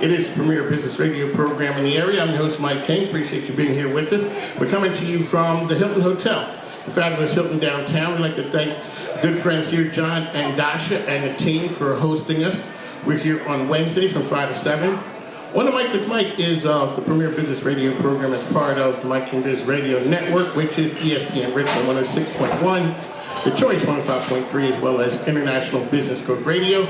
It is the premier business radio program in the area. I'm your host, Mike King. Appreciate you being here with us. We're coming to you from the Hilton Hotel, the fabulous Hilton downtown. We'd like to thank good friends here, John and Dasha, and the team for hosting us. We're here on Wednesdays from 5 to 7. On the Mike with Mike is the premier business radio program as part of the Mike King Biz Radio Network, which is ESPN Richmond 106.1. The Choice 105.3, as well as International Business Code Radio.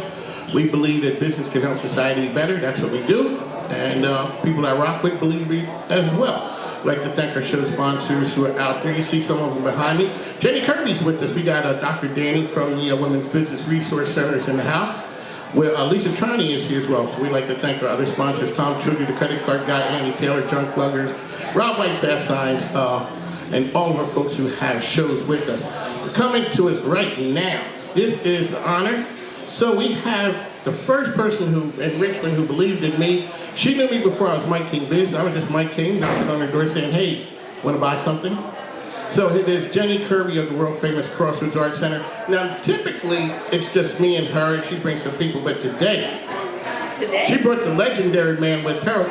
We believe that business can help society be better. That's what we do. And people I rock with believe it as well. I'd like to thank our show sponsors who are out there. You see some of them behind me. Jenni Kirby's with us. We got Dr. Danny from the Women's Business Resource Centers in the house. Well, Lisa Trani is here as well. So we'd like to thank our other sponsors, Tom Childry, the credit card guy, Andy Taylor, Junk Pluggers, Rob White, Fast Signs, and all of our folks who have shows with us. Coming to us right now, this is an honor. So we have the first person who in Richmond who believed in me. She knew me before I was Mike King Biz. I was just Mike King, knocking on her door saying, hey, want to buy something? So it is Jenni Kirby of the world famous Crossroads Art Center. Now typically it's just me and her and she brings some people, but today she brought the legendary man with her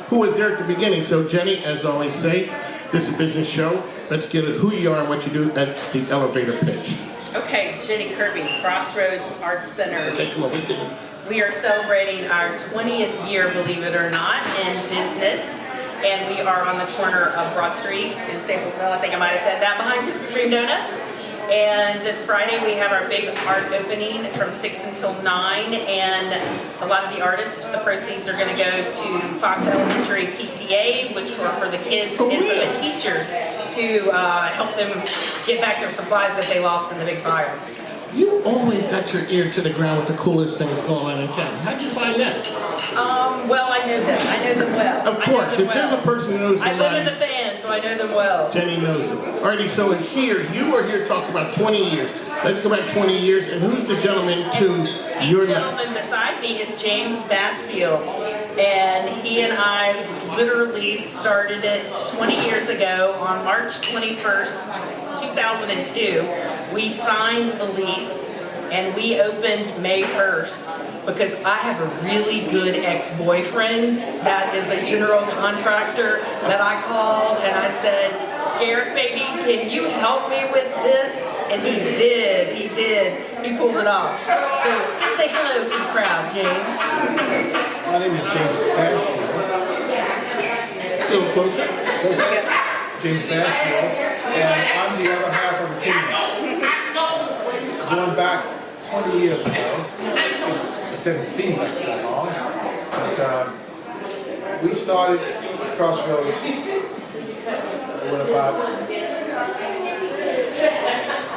who was there at the beginning. So Jenni, as I always say, this is a business show. Let's get it who you are and what you do. That's the elevator pitch. Okay, Jenni Kirby, Crossroads Art Center. Okay, come on, we are celebrating our 20th year, believe it or not, in business. And we are on the corner of Broad Street in Staplesville. I think I might have said that, behind Krispy Kreme Donuts. And this Friday we have our big art opening from 6 until 9, and a lot of the artists, the proceeds are going to go to Fox Elementary PTA, which are for the kids and for the teachers to help them get back their supplies that they lost in the big fire. You always got your ear to the ground with the coolest things going on in town. How'd you find that? Well, I know them. I know them well. Of course, if there's a person who knows somebody, I live in the fan, so I know them well. Jenni knows them. Alrighty, so here, you are here talking about 20 years. Let's go back 20 years, and who's the gentleman to your left? The gentleman beside me is James Bassfield, and he and I literally started it 20 years ago on March 21st, 2002. We signed the lease, and we opened May 1st because I have a really good ex-boyfriend that is a general contractor that I called, and I said, Garrett, baby, can you help me with this? And he did. He pulled it off. So say hello to the crowd, James. My name is James Bassfield. A little closer. James Bassfield, and I'm the other half of the team. Going back 20 years ago, it didn't seem like that long, but we started Crossroads with about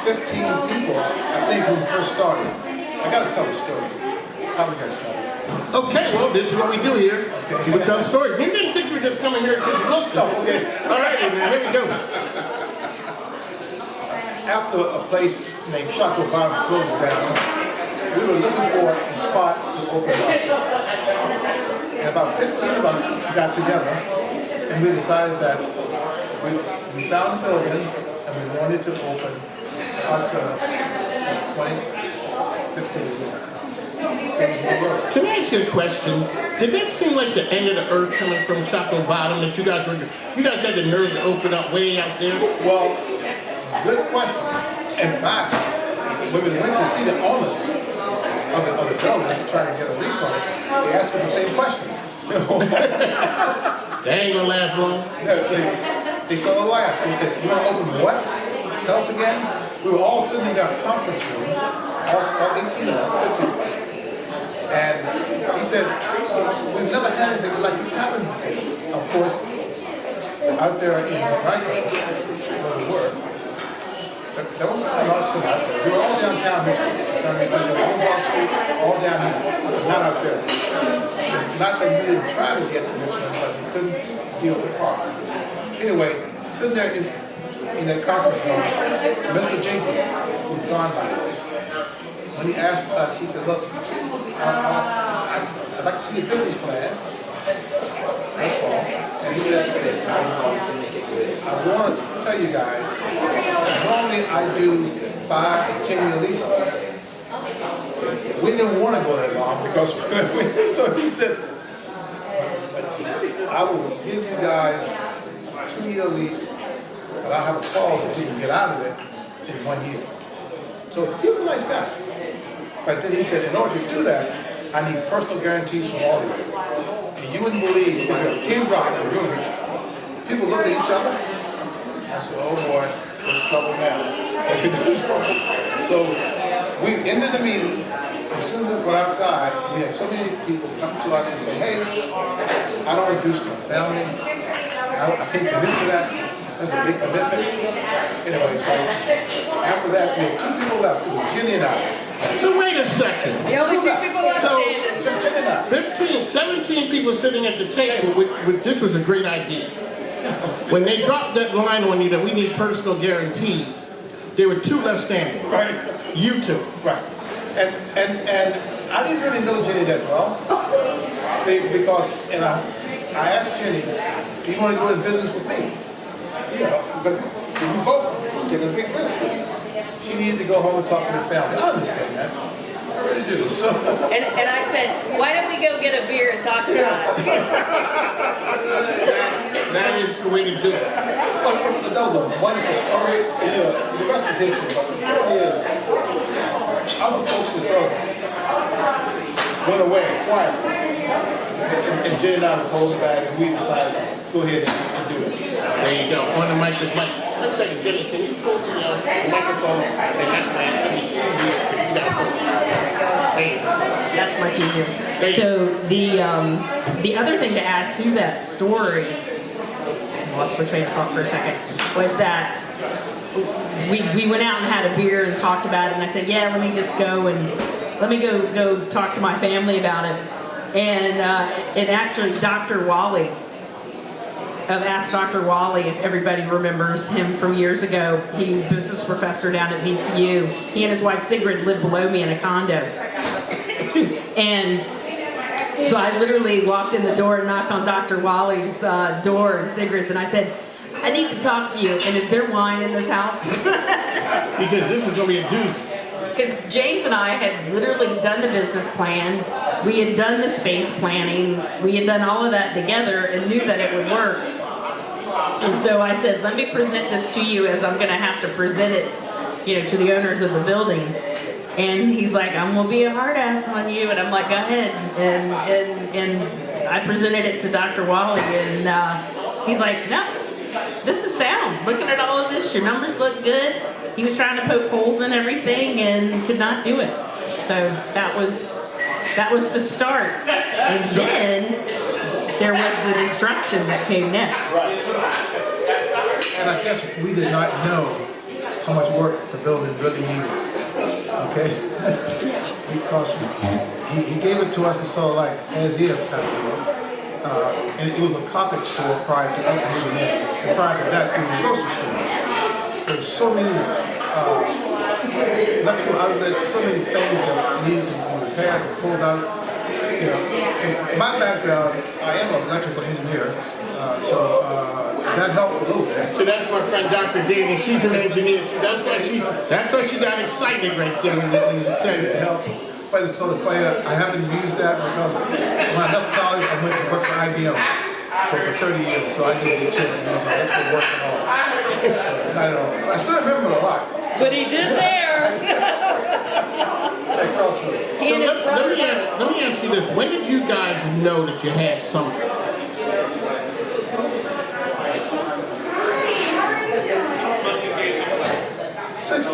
15 people, I think, when we first started. I gotta tell the story. How we got started. Okay, well, this is what we do here. We tell stories. We didn't think you were just coming here to just look. No, okay. Alrighty, man, here we go. After a place named Chocolate Bottom closed down, we were looking for a spot to open up. And about 15 of us got together and we decided that we found the building and we wanted to open Art Center 2015. Can I ask you a question? Did that seem like the end of the earth coming from Chocolate Bottom that you guys had the nerve to open up way out there? Well, good question. In fact, when we went to see the owners of the building to try to get a lease on it, they asked us the same question. They ain't gonna last long. No, see, they sort of laughed. They said, you want to open what? Tell us again. We were all sitting in our conference room, all 18 of us, 15 of us. And he said, we've never had anything like this happen before. Of course, out there in Franklin, where we were, there was an art center out there. We were all downtown Richmond. We were all Wall Street, all down here, not out there. Not that we didn't try to get to Richmond, but we couldn't deal with the problem. Anyway, sitting there in that conference room, Mr. Jenkins, who's gone by the way, when he asked us, he said, look, I'd like to see a business plan, first of all. And he said, I want to tell you guys, normally I do 5 to 10-year leases. We didn't want to go that long because, so he said, I will give you guys a 2-year lease, but I'll have a clause that you can get out of it in 1 year. So he's a nice guy. But then he said, in order to do that, I need personal guarantees from all of you. And you wouldn't believe, if a pin drop in the room, people look at each other. I said, oh boy, there's trouble now. So we ended the meeting. As soon as we went outside, we had so many people come to us and say, hey, I don't introduce to my family. I can't commit to that. That's a big commitment. Anyway, so after that, we had 2 people left. It was Jenni and I. So wait a second. The only 2 people left So, standing. Just Jenni and I. 15, 17 people sitting at the table, this was a great idea. When they dropped that line on you that we need personal guarantees, there were 2 left standing. Right. You 2. Right. And I didn't really know Jenni that well. Because, and I asked Jenni, do you want to go into business with me? You know, but we both taking a big risk. She needed to go home and talk to her family. I understand that. I really do. So. And I said, why don't we go get a beer and talk about it? That is the way to do it. That was a wonderful story. You know, the rest is history. But the story is, other folks just sort of went away quietly. And Jenni and I was holding back, and we decided to go ahead and do it. There you go. On the mic with Mike. Let's say, Jenni, can you pull the microphone and That's much easier. So the other thing to add to that story, I lost my train of thought for a second, was that we went out and had a beer and talked about it, and I said, yeah, let me just go and let me go talk to my family about it. And actually Dr. Wally, I've asked Dr. Wally if everybody remembers him from years ago. He was a business professor down at VCU. He and his wife Sigrid lived below me in a condo. And so I literally walked in the door and knocked on Dr. Wally's door and Sigrid's, and I said, I need to talk to you. And is there wine in this house? because this is going to be a doozy. Because James and I had literally done the business plan. We had done the space planning. We had done all of that together and knew that it would work. And so I said, let me present this to you as I'm going to have to present it, to the owners of the building. And he's like, I'm going to be a hard ass on you. And I'm like, go ahead. And I presented it to Dr. Wally, and he's like, no, this is sound. Looking at all of this, your numbers look good. He was trying to poke holes in everything and could not do it. So that was the start. And then there was the destruction that came next. And I guess we did not know how much work the building really needed. Okay? Because he gave it to us, it's sort of like as is kind of deal. And it was a carpet store prior to us moving in. And prior to that, it was a grocery store. There's so many electrical outlets, so many things that needed to be repaired and pulled out. In my background, I am an electrical engineer, so that helped a little bit. So that's my friend Dr. Dave, and she's an engineer too. That's why she got excited right there when you said It it. helped. But it's sort of funny, I haven't used that because when I left college, I went to work for IBM for 30 years, so I didn't get a chance to do my electrical work at all. Not at all. I still remember it a lot. But he did there. Like culture. So let me ask you this. When did you guys know that you had something? 6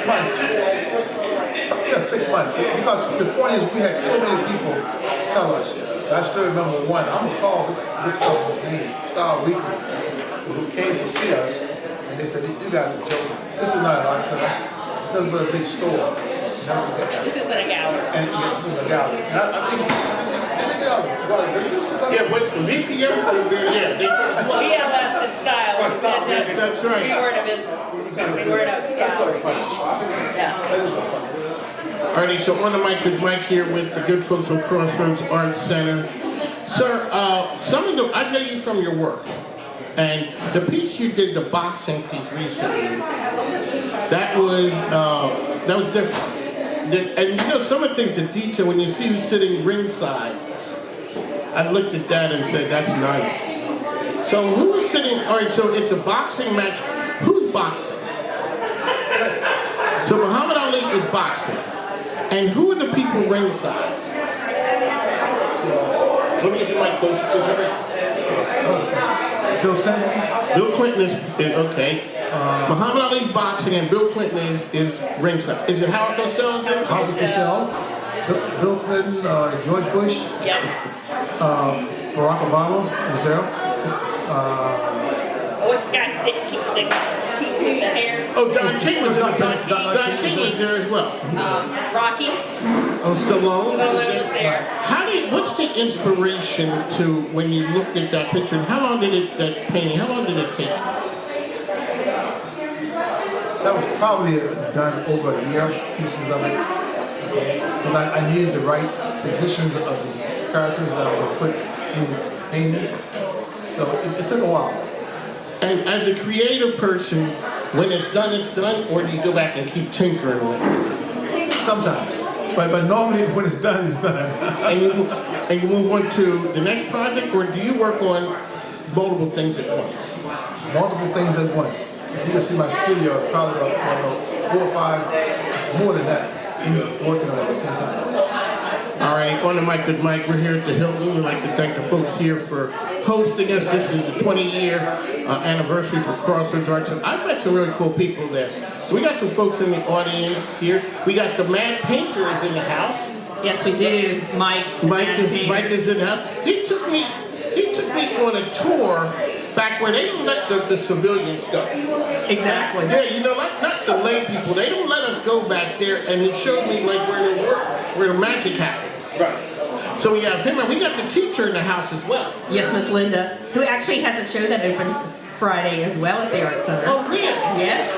months. Yeah, 6 months. Because the point is, we had so many people tell us. I still remember one. I'm gonna call this company's name, Star Weekly, who came to see us, and they said, "You guys are joking. This is not an accident. This is a big store." Never forget that. This isn't a gallery. And yeah, this is a gallery. And I think they got a business or something. Yeah, but VPM, yeah. We outlasted style. Well, style, Instead of- that's right. We weren't a business. We weren't a That's so gallery. funny. Yeah. That is so funny. Alrighty, so on the mic is Mike here with the good folks from Crossroads Art Center. Sir, I know you from your work, and the piece you did, the boxing piece recently, that was different. And some of the things, the detail, when you see you sitting ringside, I looked at that and said, that's nice. So who is sitting, all right, so it's a boxing match. Who's boxing? So Muhammad Ali is boxing. And who are the people ringside? Let me get the mic closer to somebody. Bill Clinton. Bill Clinton is okay. Muhammad Ali's boxing and Bill Clinton is ringside. Is it Howard Cosell's there? Howard Cosell. Bill Clinton, George Bush. Yep. Barack Obama was there. What's the guy that keeps the hair? Oh, Don King was there. Don King was there as well. Rocky. Oh, Stallone. Stallone was there. What's the inspiration to when you looked at that picture? And how long did that painting, how long did it take? That was probably done over a year, pieces of it. Because I needed the right positions of the characters that I would put in the painting. So it took a while. And as a creative person, when it's done, or do you go back and keep tinkering with it? Sometimes. But normally when it's done, it's done. And you move on to the next project, or do you work on multiple things at once? Multiple things at once. If you can see my studio, probably about 4 or 5, more than that, working on it at the same time. All right, on the mic with Mike, we're here at the Hilton. We'd like to thank the folks here for hosting us. This is the 20-year anniversary for Crossroads Arts. And I've met some really cool people there. So we got some folks in the audience here. We got the Mad Painter is in the house. Yes, we do. Mike is in the house. He took me on a tour back where they don't let the civilians go. Exactly. Yeah, you know, not the lay people. They don't let us go back there, and he showed me like where the magic happens. Right. So we have him, and we got the teacher in the house as well. Yes, Miss Linda, who actually has a show that opens Friday as well at the Art Center. Oh, really? Yes,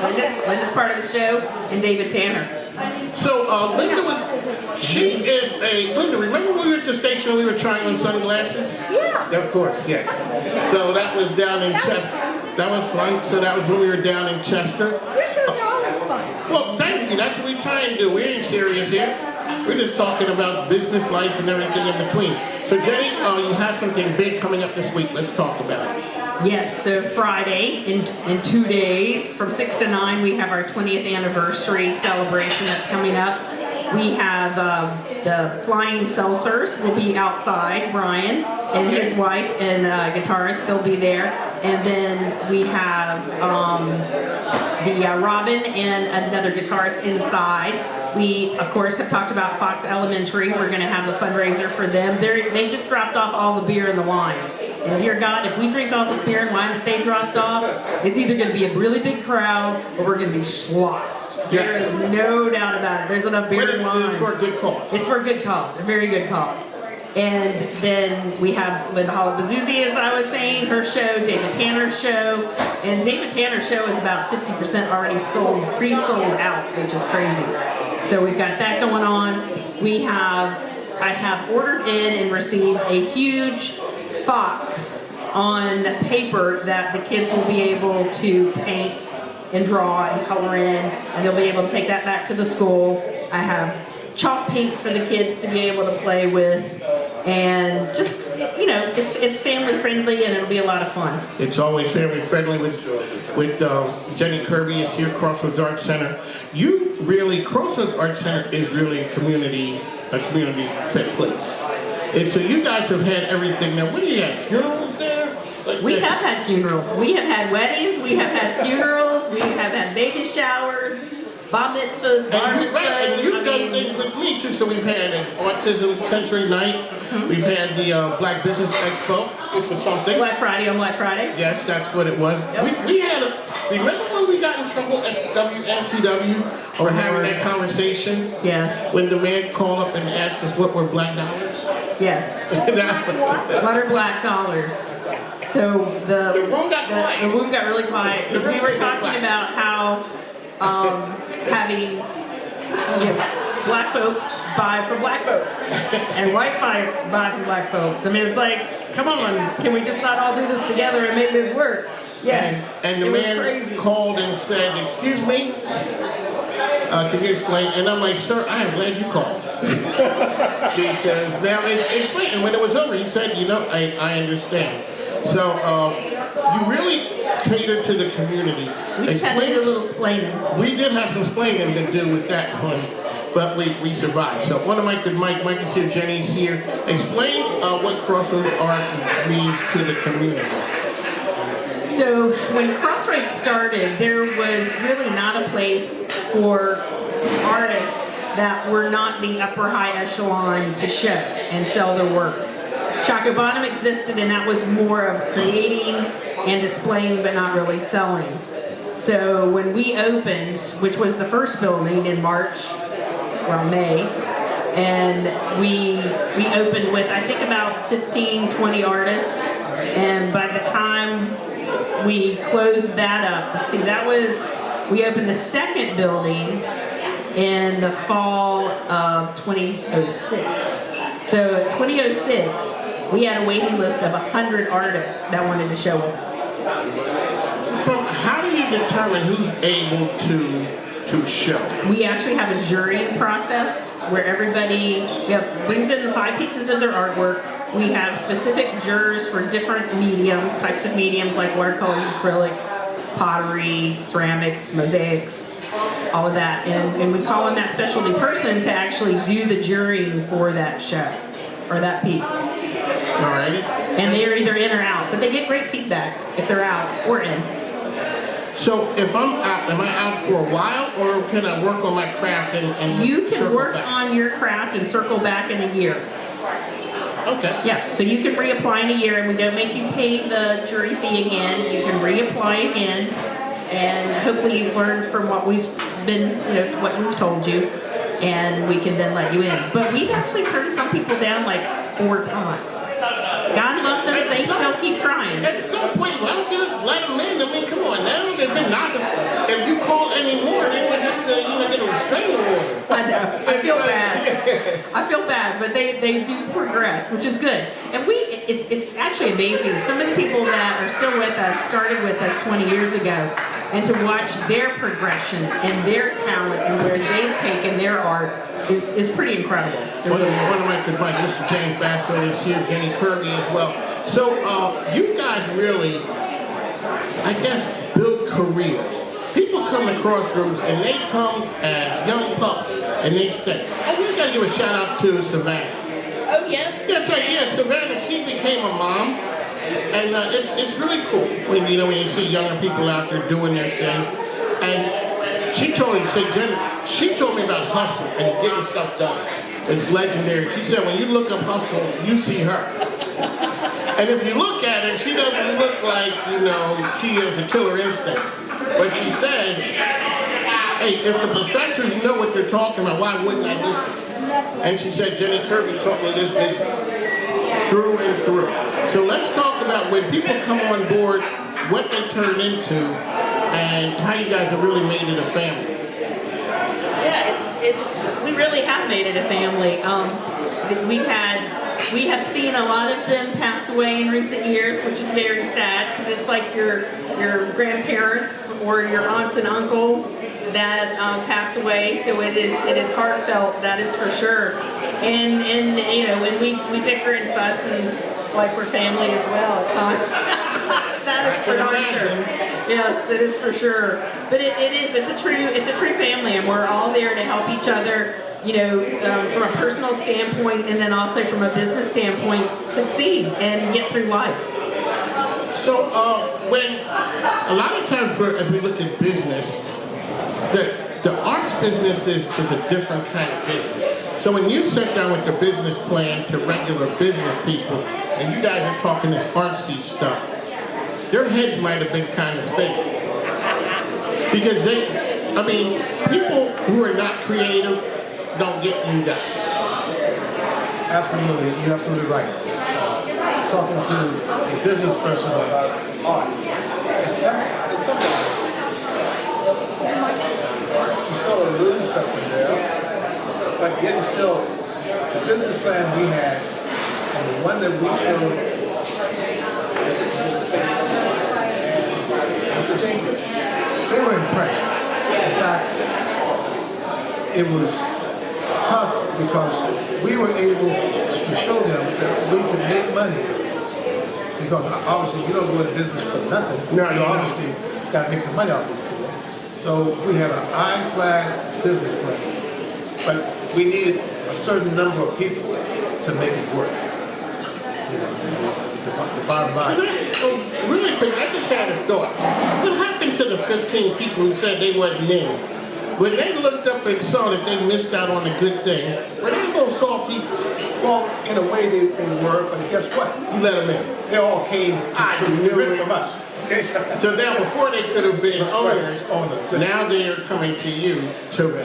Linda's part of the show, and David Tanner. So Linda Linda, remember when we were at the station and we were trying on sunglasses? Yeah. Of course, yes. So that was down in Chester. That was fun. So that was when we were down in Chester. Your shows are always fun. Well, thank you. That's what we try and do. We ain't serious here. We're just talking about business, life, and everything in between. So Jenny, you have something big coming up this week. Let's talk about it. Yes, so Friday, in 2 days, from 6 to 9, we have our 20th anniversary celebration that's coming up. We have the Flying Seltzers will be outside, Brian and his wife and guitarist, they'll be there. And then we have the Robin and another guitarist inside. We, of course, have talked about Fox Elementary. We're going to have the fundraiser for them. They just dropped off all the beer and the wine. And dear God, if we drink all this beer and wine that they dropped off, it's either going to be a really big crowd or we're going to be schlossed. There is no doubt about it. There's enough beer and wine. It's for a good cause. It's for a good cause, a very good cause. And then we have Linda Hollett-Bazouzi, as I was saying, her show, David Tanner's show. And David Tanner's show is about 50% already sold, pre-sold out, which is crazy. So we've got that going on. I have ordered in and received a huge fox on paper that the kids will be able to paint and draw and color in, and they'll be able to take that back to the school. I have chalk paint for the kids to be able to play with, and just, you know, it's family friendly and it'll be a lot of fun. It's always family friendly with Jenni Kirby is here, Crossroads Arts Center. Crossroads Arts Center is really a community fit place. And so you guys have had everything. Now, what do you have? Funerals there? We have had funerals. We have had weddings. We have had funerals. We have had baby showers, bar mitzvahs, bar mitzvahs. And you've done things with me too. So we've had an Autism Century Night. We've had the Black Business Expo, which was something. Black Friday on Black Friday. Yes, that's what it was. Yep. We had remember when we got in trouble at WNTW for having that conversation? Yes. When the man called up and asked us what were black dollars? Yes. What are black dollars? So the room got quiet. The room got really quiet because we were talking about how having black folks buy from black folks and white folks buy from black folks. I mean, it's like, come on, can we just not all do this together and make this work? Yes. And the man called and said, "Excuse me, can you explain?" And I'm like, "Sir, I am glad you called." Because now it's late, and when it was over, he said, you know, I understand. So you really cater to the community. We just had to do a little splaining. We did have some splaining to do with that one, but we survived. So one of Mike is here, Jenny's here. Explain what Crossroads Art means to the community. So when Crossroads started, there was really not a place for artists that were not the upper high echelon to show and sell their work. Choco Bottom existed, and that was more of creating and displaying, but not really selling. So when we opened, which was the first building in May, and we opened with, I think, about 15, 20 artists, and by the time we closed that up, let's see, we opened the second building in the fall of 2006. So in 2006, we had a waiting list of 100 artists that wanted to show with us. So how do you determine who's able to show? We actually have a jurying process where everybody brings in the 5 pieces of their artwork. We have specific jurors for different mediums, types of mediums like watercolors, acrylics, pottery, ceramics, mosaics, all of that. And we call in that specialty person to actually do the jurying for that show or that piece. All right. And they're either in or out, but they get great feedback if they're out or in. So if I'm out, am I out for a while, or can I work on my craft and You can circle work back? on your craft and circle back in a year. Okay. Yeah, so you can reapply in a year, and we don't make you pay the jury fee again. You can reapply again, and hopefully you've learned from what we've been, what we've told you, and we can then let you in. But we've actually turned some people down like 4 times. God love them, they still keep trying. At some point, why don't you just let them in? I mean, come on now. They've been knocking. If you call anymore, they're going to have to, get a restraining order. I know. I feel bad. I feel bad, but they do progress, which is good. And it's actually amazing. Some of the people that are still with us started with us 20 years ago, and to watch their progression and their talent and where they've taken their art is pretty incredible. One of my good buddies, Mr. James Bassfield, is here, Jenni Kirby as well. So you guys really, I guess, build careers. People come to Crossroads and they come as young pups and they stay. Oh, we got to give a shout out to Savannah. Oh, yes? Yes, right, yeah, Savannah, she became a mom. And it's really cool when you see younger people out there doing their thing. And she told me about hustle and getting stuff done. It's legendary. She said when you look up hustle, you see her. And if you look at her, she doesn't look like, she has a killer instinct. But she says, hey, if the professors know what they're talking about, why wouldn't I listen? And she said, Jenni Kirby taught me this business through and through. So let's talk about when people come on board, what they turn into, and how you guys have really made it a family. Yeah, we really have made it a family. We have seen a lot of them pass away in recent years, which is very sad because it's like your grandparents or your aunts and uncles that pass away. So it is heartfelt, that is for sure. And when we bicker and fuss and like we're family as well at times. That is for darn sure. Yes, it is for sure. But it's a true family, and we're all there to help each other, from a personal standpoint and then also from a business standpoint, succeed and get through life. So when a lot of times if we look at business, the arts business is a different kind of business. So when you sit down with the business plan to regular business people, and you guys are talking this artsy stuff, their heads might have been kind of spinning. Because people who are not creative don't get you guys. Absolutely, you're absolutely right. Talking to a business person about art, it's something you sort of lose something there. But getting still, the business plan we had, and the one that we showed, Mr. Jenkins, they were impressed. In fact, it was tough because we were able to show them that we could make money. Because obviously you don't go into business for nothing. No, you you don't. obviously got to make some money off this deal. So we had an ironclad business plan, but we needed a certain number of people to make it work. You know, the bottom line. So really quick, I just had a thought. What happened to the 15 people who said they wasn't in? When they looked up and saw that they missed out on a good thing, were they a little salty? Well, in a way they were, but guess what? You let them in. They all came I to knew rip it. from us. Okay, so So now before they could have been owners, owners. now they are coming to you to.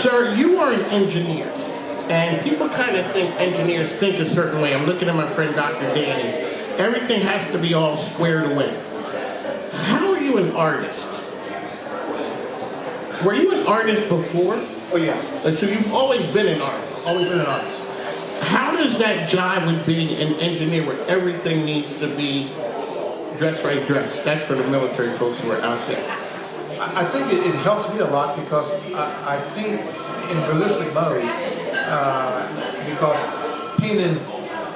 Sir, you are an engineer. And people kind of think engineers think a certain way. I'm looking at my friend Dr. Danny. Everything has to be all squared away. How are you an artist? Were you an artist before? Oh yes, So you've always been an artist. always been an artist. How does that jive with being an engineer where everything needs to be dress right dress? That's for the military folks who are out there. I think it helps me a lot because I paint in realistic mode because painting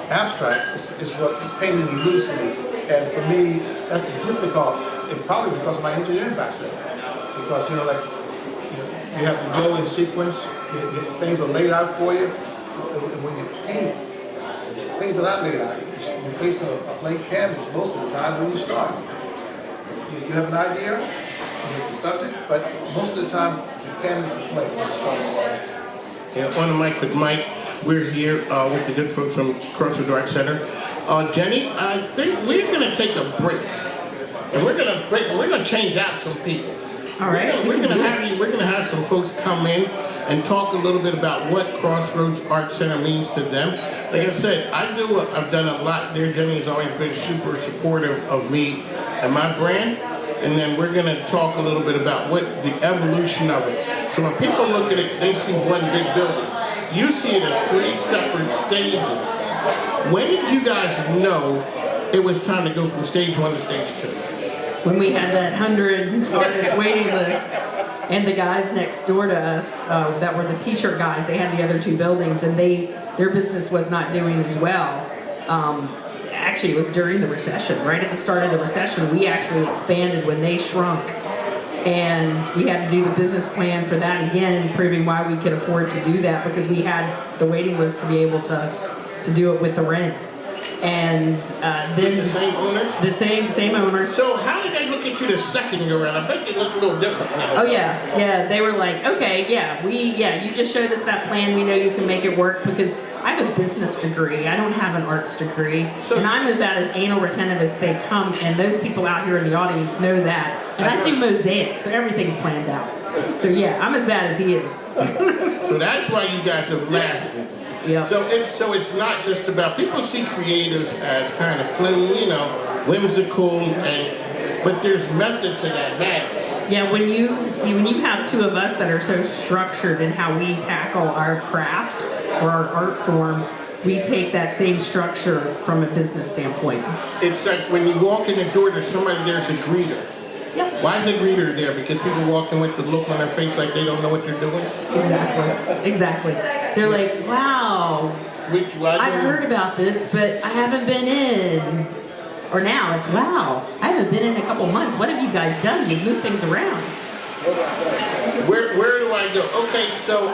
abstract is what painting loosely, and for me that's difficult, and probably because of my engineering background. Because you have to go in sequence, things are laid out for you, and when you paint, things are not laid out. You're facing a blank canvas most of the time when you start. You have an idea, the subject, but most of the time the canvas is blank when you start. Yeah, on the mic with Mike. We're here with the good folks from Crossroads Art Center. Jenny, I think we're going to take a break, and we're going to change out some people. All right. We're going to have some folks come in and talk a little bit about what Crossroads Art Center means to them. Like I said, I've done a lot there. Jenny has always been super supportive of me and my brand. And then we're going to talk a little bit about what the evolution of it. So when people look at it, they see one big building. You see it as 3 separate stages. When did you guys know it was time to go from stage 1 to stage 2? When we had that 100 artist waiting list, and the guys next door to us that were the t-shirt guys, they had the other 2 buildings, and their business was not doing as well. Actually, it was during the recession. Right at the start of the recession, we actually expanded when they shrunk. And we had to do the business plan for that again, proving why we could afford to do that, because we had the waiting list to be able to do it with the rent. And then The same owners? the same owners. So how did they look at you the second go around? I bet they look a little different now. Oh yeah. They were like, okay, you just showed us that plan. We know you can make it work, because I have a business degree. I don't have an arts degree. And I'm about as anal retentive as they come, and those people out here in the audience know that. And I do mosaics, so everything's planned out. So yeah, I'm as bad as he is. So that's why you guys have lasted. Yep. So it's not just about, people see creatives as kind of flimsy, whimsical, but there's method to that madness. Yeah, when you have 2 of us that are so structured in how we tackle our craft or our art form, we take that same structure from a business standpoint. It's like when you walk in the door, there's a greeter. Yep. Why is the greeter there? Because people walk in with the look on their face like they don't know what they're doing? Exactly. They're like, wow, I've heard about this, but I haven't been in. Or now it's, wow, I haven't been in a couple months. What have you guys done? You've moved things around. Where do I go? Okay, so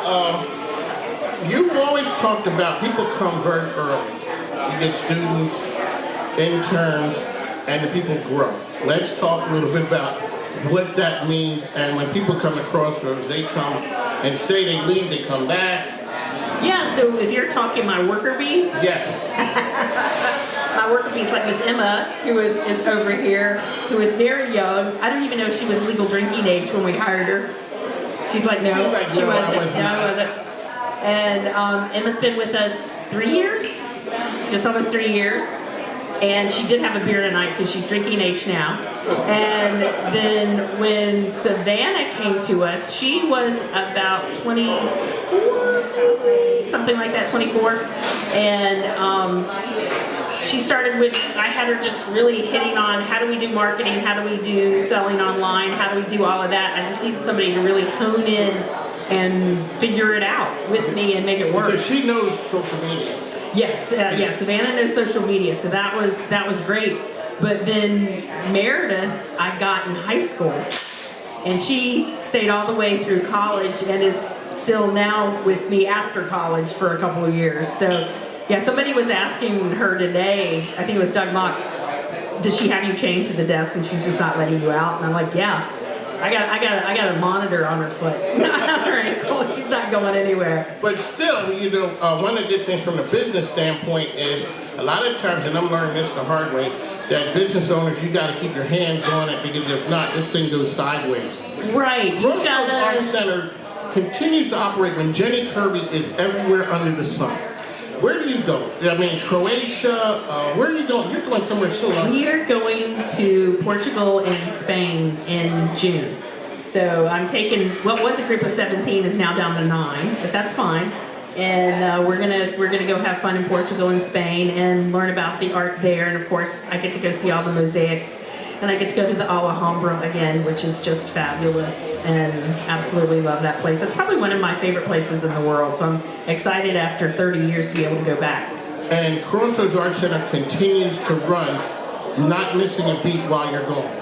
you've always talked about people come very early. You get students, interns, and the people grow. Let's talk a little bit about what that means, and when people come to Crossroads, they come and stay, they leave, they come back. Yeah, so if you're talking my worker bees, Yes. my worker bees like Miss Emma, who is over here, who is very young. I don't even know if she was legal drinking age when we hired her. She's like, no, She's like, she no, I wasn't. wasn't. No, I wasn't. And Emma's been with us 3 years, just almost 3 years. And she did have a beer tonight, so she's drinking age now. And then when Savannah came to us, she was about 24, something like that, 24. And she started with, I had her just really hitting on how do we do marketing, how do we do selling online, how do we do all of that. I just needed somebody to really hone in and figure it out with me and make it work. Because she knows social media. Yes, yeah, Savannah knows social media, so that was great. But then Meredith, I got in high school, and she stayed all the way through college and is still now with me after college for a couple of years. So yeah, somebody was asking her today, I think it was Doug Mock, does she have you chained to the desk and she's just not letting you out? And I'm like, yeah, I got a monitor on her foot, not on her ankle. She's not going anywhere. But still, you know, one of the good things from the business standpoint is a lot of times, and I'm learning this the hard way, that business owners, you got to keep your hands on it, because if not, this thing goes sideways. Right. You Crossroads Art gotta. Center continues to operate when Jenni Kirby is everywhere under the sun. Where do you go? I mean, Croatia, where are you going? You're going somewhere soon, aren't you? We are going to Portugal and Spain in June. So I'm taking what was a group of 17 is now down to 9, but that's fine. And we're gonna go have fun in Portugal and Spain and learn about the art there. And of course, I get to go see all the mosaics, and I get to go to the Alhambra again, which is just fabulous, and absolutely love that place. It's probably one of my favorite places in the world. So I'm excited after 30 years to be able to go back. And Crossroads Art Center continues to run, not missing a beat while you're gone.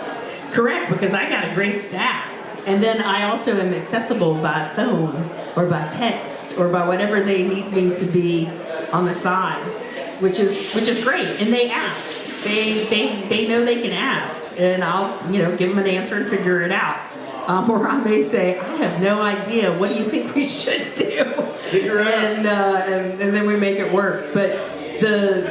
Correct, because I got a great staff. And then I also am accessible by phone or by text or by whatever they need me to be on the side, which is great. And they ask. They know they can ask, and I'll give them an answer and figure it out. Or I may say, I have no idea. What do you think we should do? Figure it out. And then we make it work. But the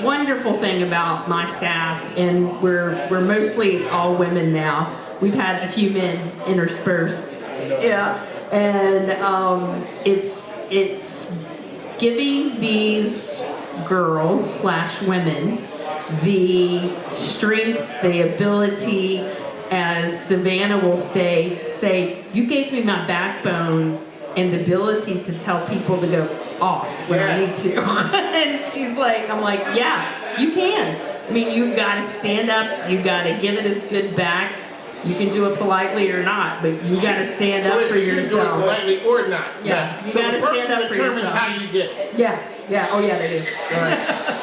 wonderful thing about my staff, and we're mostly all women now. We've had a few men interspersed. Yeah, and it's giving these girls / women the strength, the ability, as Savannah will say, you gave me my backbone and the ability to tell people to go off when I need to. And she's like, I'm like, yeah, you can. I mean, you've got to stand up, you've got to give it as good back. You can do it politely or not, but you got to stand up for You can do it yourself. politely or not. Yeah, you so got to the person stand up for determines yourself. how you get it. Yeah, oh yeah, they do. All right.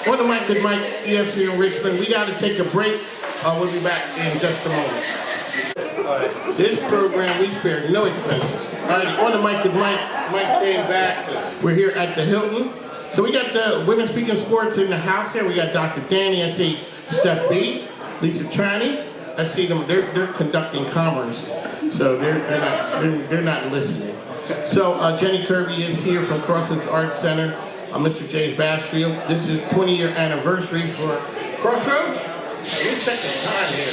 One of Mike EFC in Richmond. We got to take a break. We'll be back in just a moment. This program, we spare no expenses. All right, on the Mike came back. We're here at the Hilton. So we got the women speaking sports in the house here. We got Dr. Danny. I see Steph B, Lisa Traney. I see them. They're conducting commerce, so they're not listening. So Jenni Kirby is here from Crossroads Art Center. Mr. James Bassfield. This is 20-year anniversary for Crossroads. Let's check the time here.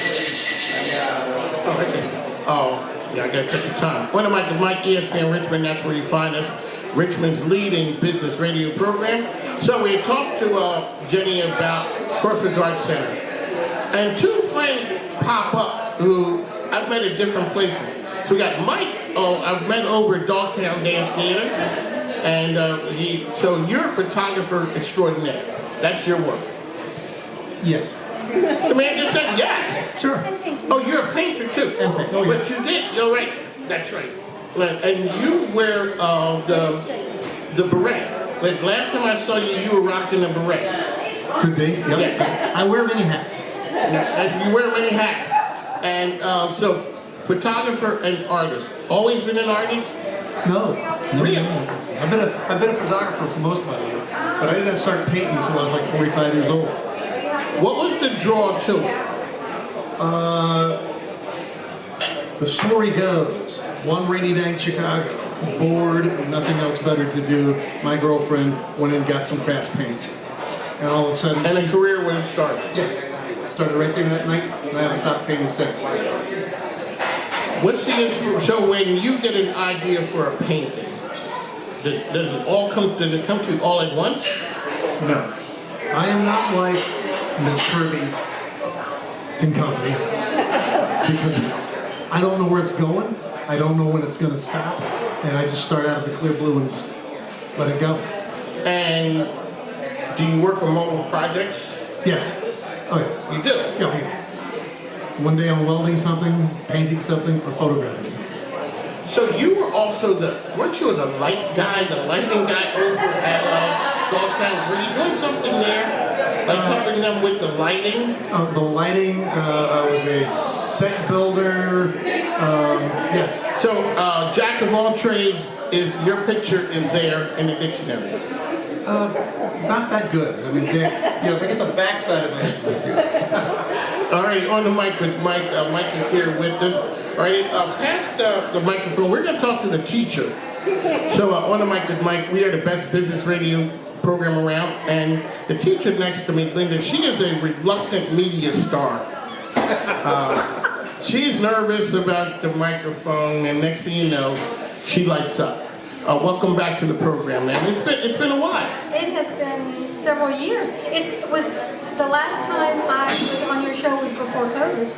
Oh, yeah, I gotta check the time. One of Mike ESPN Richmond. That's where you find us. Richmond's leading business radio program. So we talked to Jenni about Crossroads Art Center, and two friends pop up who I've met at different places. So we got Mike. I've met over at Dogtown Dance Theater, and so you're a photographer extraordinaire. That's your work. Yes. The man just said yes. Sure. Oh, you're a painter too. Oh, yeah. But you did. You're right. That's right. And you wear the beret. Like last time I saw you, you were rocking the beret. Could be. Yep. Yeah. I wear many hats. And you wear many hats. And so, photographer and artist. Always been an artist? No. Really? I've been a photographer for most of my life, but I didn't start painting until I was like 45 years old. What was the draw to it? The story goes, one rainy day in Chicago, bored, nothing else better to do, my girlfriend went and got some craft paints. And all of a sudden, And a career was started. yeah, started right there that night, and I haven't stopped painting since. What's the inspiration? So when you get an idea for a painting, does it come to you all at once? No. I am not like Miss Kirby and company, because I don't know where it's going, I don't know when it's going to stop, and I just start out of the clear blue and just let it go. And do you work on mobile projects? Yes. Oh yeah. You do? Yeah. One day I'm welding something, painting something, or photographing something. So you were also weren't you the lighting guy over at Dogtown? Were you doing something there? Like helping them with the lighting? The lighting, I was a set builder, yes. So, jack of all trades, your picture is there in the dictionary. Not that good. I mean, they get the backside of it. All right, on the mic with Mike. Mike is here with us. All right, past the microphone, we're going to talk to the teacher. So, on the mic with Mike, we are the best business radio program around, and the teacher next to me, Linda, she is a reluctant media star. She's nervous about the microphone, and next thing you know, she lights up. Welcome back to the program, man. It's been a while. It has been several years. It was the last time I was on your show was before COVID.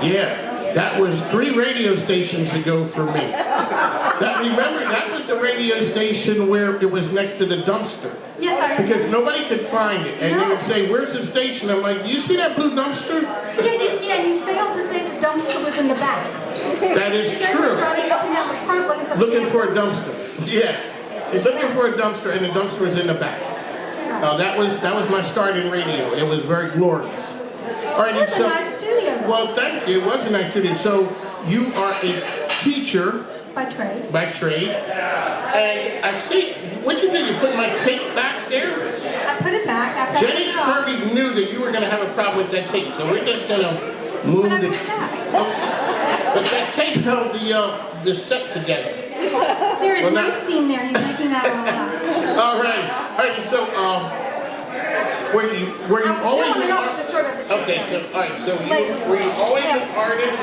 Yeah. That was 3 radio stations ago for me. That was the radio station where it was next to the dumpster. Yes, I Because nobody could find it. And they would say, where's the station? I'm like, you see that blue dumpster? Yeah, and you failed to say the dumpster was in the back. That is Instead true. of driving up and down the front Looking for a dumpster. Yes. She's looking for a dumpster, and the dumpster was in the back. That was my start in radio. It was very glorious. All right, It was a nice studio. well, thank you. It was a nice studio. So you are a teacher By trade. by trade, and I see what you did. You put my tape back there. I put it back. I've got Jenni it up. Kirby knew that you were going to have a problem with that tape, so we're just going to move But I the. put it back. But that tape held the set together. There is Well, no now- seam there. You're making that all up. All right. So were you I'm always still an on the story about the tape. Okay, so all right. So were you always an artist?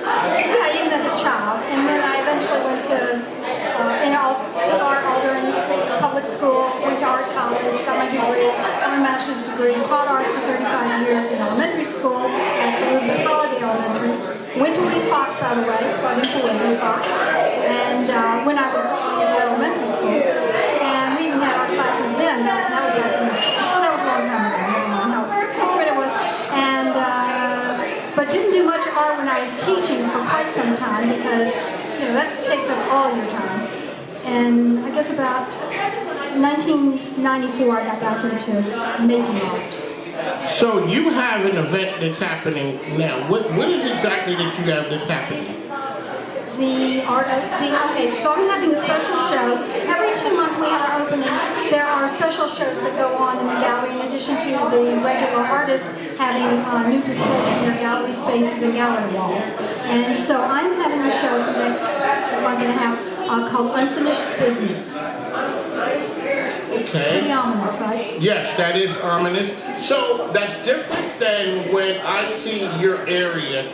Yeah, even as a child. And then I eventually went to, took art all during public school, went to art college, got my degree, got my master's degree, taught art for 35 years in elementary school at Elizabeth Holiday Elementary. Went to Lee Fox, by the way, got into Lee Fox. And when I was in elementary school, and we even had art classes then. That was back in, that was a long time ago. I don't know when it was. And, but didn't do much art when I was teaching for quite some time because, that takes up all your time. And I guess about 1994 I got back into making art. So you have an event that's happening now. What is exactly that you have that's happening? Okay, so I'm having a special show. Every 2 months we have our opening. There are special shows that go on in the gallery in addition to the regular artists having new displays in their gallery spaces and gallery walls. And so I'm having a show for next month and a half called Unfinished Business. Okay. Pretty ominous, right? Yes, that is ominous. So that's different than when I see your area.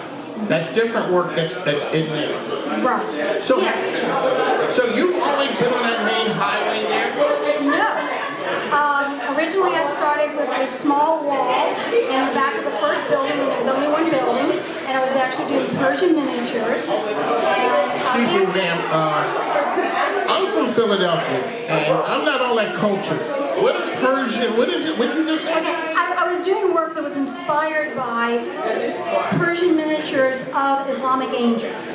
That's different work that's in there. Right. So, Yes. so you've always been on that main highway there? No. Originally I started with a small wall in the back of the first building, and there was only one building, and I was actually doing Persian miniatures. Excuse me, ma'am. I'm from Philadelphia, and I'm not all that cultured. What a Persian, what is it? What did you just say? I was doing work that was inspired by Persian miniatures of Islamic angels.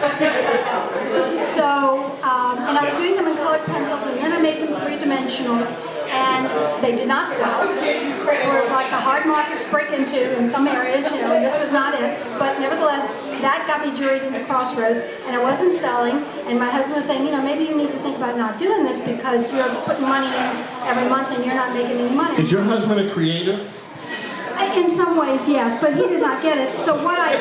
So, and I was doing them in colored pencils, and then I made them three-dimensional, and they did not sell. They were like a hard market to break into in some areas, this was not it. But nevertheless, that got me juried into Crossroads, and I wasn't selling, and my husband was saying, maybe you need to think about not doing this because you're putting money in every month and you're not making any money. Is your husband a creative? In some ways, yes, but he did not get it. So what I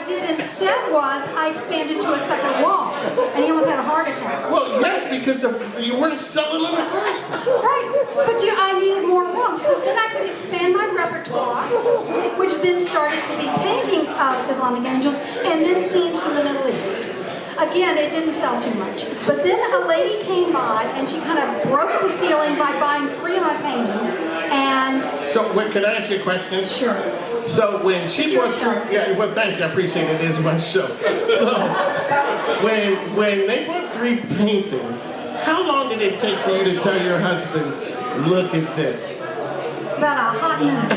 did instead was I expanded to a second wall, and he almost had a heart attack. Well, yes, because you weren't selling in the first place. Right, but I needed more room, so then I could expand my repertoire, which then started to be paintings of Islamic angels, and then scenes from the Middle East. Again, it didn't sell too much. But then a lady came by, and she kind of broke the ceiling by buying 3 of my paintings, and... So, can I ask you a question? Sure. So when she Your bought, show. yeah, well, thank you, I appreciate it. It is my show. So when they bought 3 paintings, how long did it take for you to tell your husband, look at this? About a hot minute.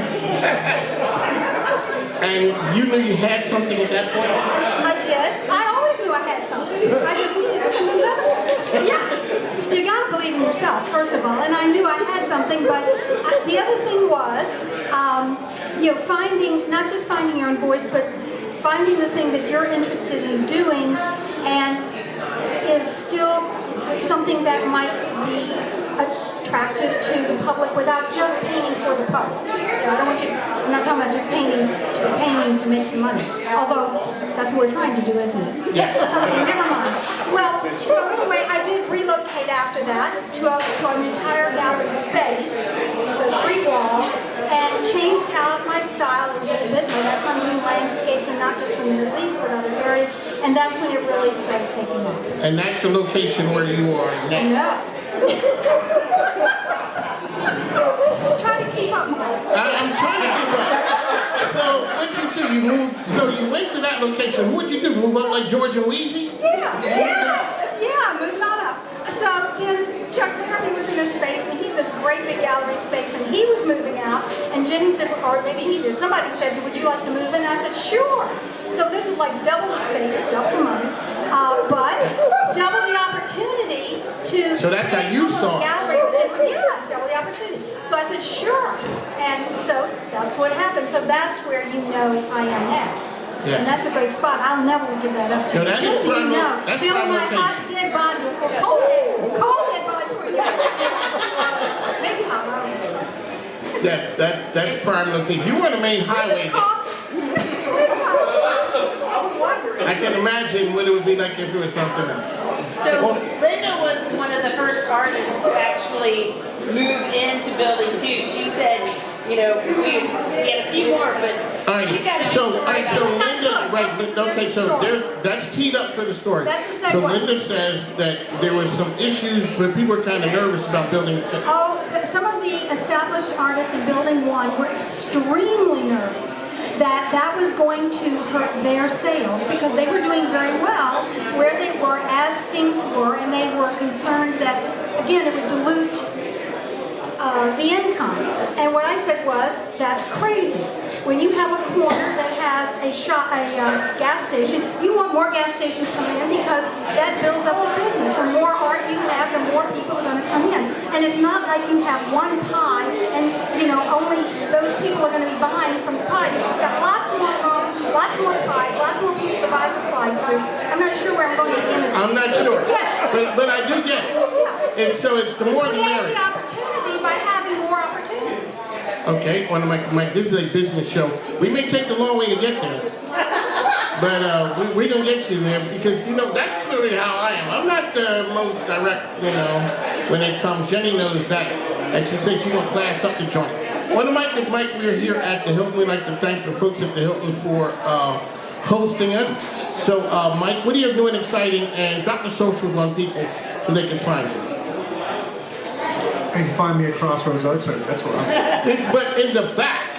And you knew you had something at that point? I kid. I always knew I had something. I just needed to convince others. Yeah. You gotta believe in yourself, first of all. And I knew I had something, but the other thing was, finding, not just finding your own voice, but finding the thing that you're interested in doing and is still something that might be attractive to the public without just painting for the public. I'm not talking about just painting to make some money. Although that's what we're trying to do, isn't it? Yes. Okay, never mind. Well, so anyway, I did relocate after that to an entire gallery space, so 3 walls, and changed out my style a little bit. So that's when I'm doing landscapes and not just from the Middle East, but other areas. And that's when it really started taking off. And that's the location where you are now. Yeah. Try to keep up, Mike. I'm trying to keep up. So what you do? You moved. So you went to that location. What'd you do? Move up like George and Wheezy? Yeah, moved on up. So, Chuck Kirby was in a space, and he had this great big gallery space, and he was moving out, and Jenny said, or maybe he did, somebody said, would you like to move in? And I said, sure. So this was like double the space, double the money, but double the opportunity to... So that's how you saw it. Gallery with this, yes, double the opportunity. So I said, sure. And so that's what happened. So that's where you know I am now. Yes. And that's a great spot. I'll never give that up to So you. that Just is so you prime know. that's Feeling prime my hot location. dead body before cold dead body for you. Maybe hot body. Yes, that's prime location. You were on the main highway. This is coffee. I was wondering. I can imagine what it would be like if it was something else. So Linda was one of the first artists to actually move into building 2. She said, we had a few more, but she's got a So story. Linda, okay, so that's teed up for the story. That's the second So one. Linda says that there were some issues, but people were kind of nervous about building 2. Oh, some of the established artists in Building 1 were extremely nervous that was going to hurt their sales because they were doing very well where they were as things were, and they were concerned that, again, it would dilute the income. And what I said was, that's crazy. When you have a corner that has a gas station, you want more gas stations coming in because that builds up the business. The more art you have, the more people are going to come in. And it's not like you have one pie and, only those people are going to be buying from the pie. You've got lots more homes, lots more pies, lots more people to buy the slices. I'm not sure where I'm going to image. I'm not sure, Yeah. but I do get it. Yeah. And so it's the more the Create merrier. the opportunity by having more opportunities. Okay, one of my this is a business show. We may take the long way to get there, but we're gonna get you there because that's clearly how I am. I'm not the most direct, when it comes. Jenny knows that, and she said she's gonna class up the joint. One of Mike, we're here at the Hilton. We'd like to thank the folks at the Hilton for hosting us. So, Mike, what are you doing exciting? And drop the socials on people so they can find you. You can find me at Crossroads Art Center. That's where I'm. But in the back,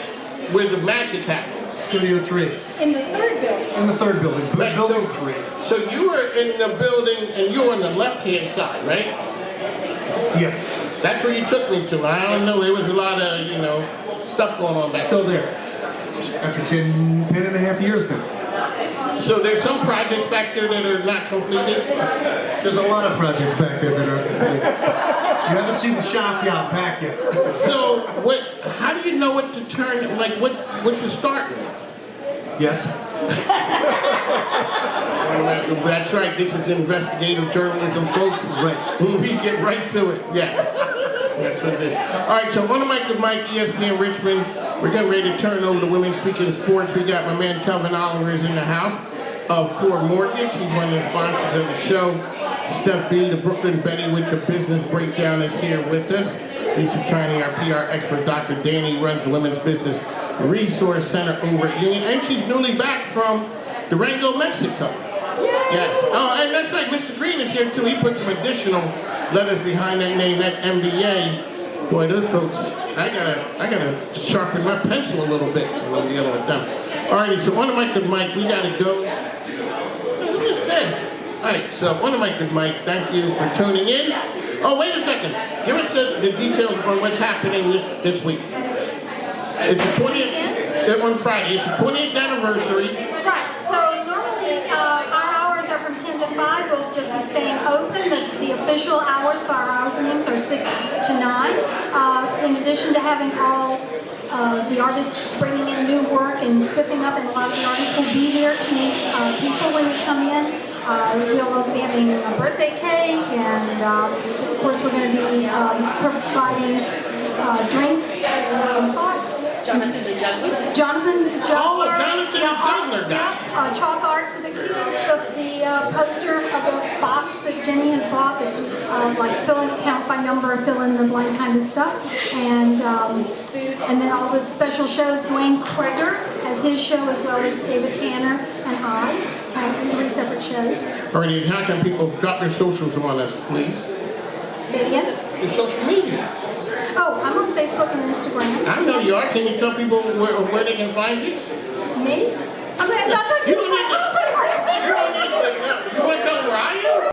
where the magic happens. Studio 3. In the third building. In the third building. Right, Building 3. So you were in the building, and you were on the left-hand side, right? Yes. That's where you took me to. I don't know, there was a lot of, stuff going on back Still there. After 10 and a half years now. there. So there's some projects back there that are not completed. There's a lot of projects back there that are complete. You haven't seen the shop out back yet. So how do you know what to turn, what to start with? Yes. That's right, this is investigative journalism, folks. Right. We get right to it, yeah. That's what it is. All right, so on the mic with Mike, ESPN Richmond. We're getting ready to turn over to Women Speaking Sports. We got my man Kelvin Oliver is in the house of Core Mortgage. He's one of the sponsors of the show. Steph B, the Brooklyn Betty with the business breakdown, is here with us. Lisa Chiney, our PR expert, Dr. Danny, runs the Women's Business Resource Center over at Union. And she's newly back from Durango, Mexico. Yes. Oh, and that's right, Mr. Green is here too. He put some additional letters behind that name, that MBA. Boy, those folks, I gotta sharpen my pencil a little bit when I'm dealing with them. Alrighty, so on the mic with Mike, we gotta go. Who is this? Alright, so on the mic with Mike, thank you for tuning in. Oh, wait a second. Give us the details on what's happening this week. It's the 20th, on Friday, it's the 20th anniversary. Right, so normally by. We'll just be staying open. The official hours for our openings are 6 to 9. In addition to having all the artists bringing in new work and spiffing up, and a lot of the artists will be there to meet people when they come in. We'll also be having a birthday cake, and of course we're going to be providing drinks and thoughts. Jonathan the Juggler. Jonathan the Juggler. Oh, Jonathan the Juggler guy. Yeah, chalk art for the kids. The poster of the box that Jenni has bought that's like count by number, fill in the blank kind of stuff. And then all the special shows. Dwayne Kreger has his show as well as David Tanner and I have 3 separate shows. All right, how can people drop their socials on us, please? Say it again? Your social media. Oh, I'm on Facebook and Instagram. I know you are. Can you tell people where they can find you? Me? I'm not You don't need to. You want to tell them where I am?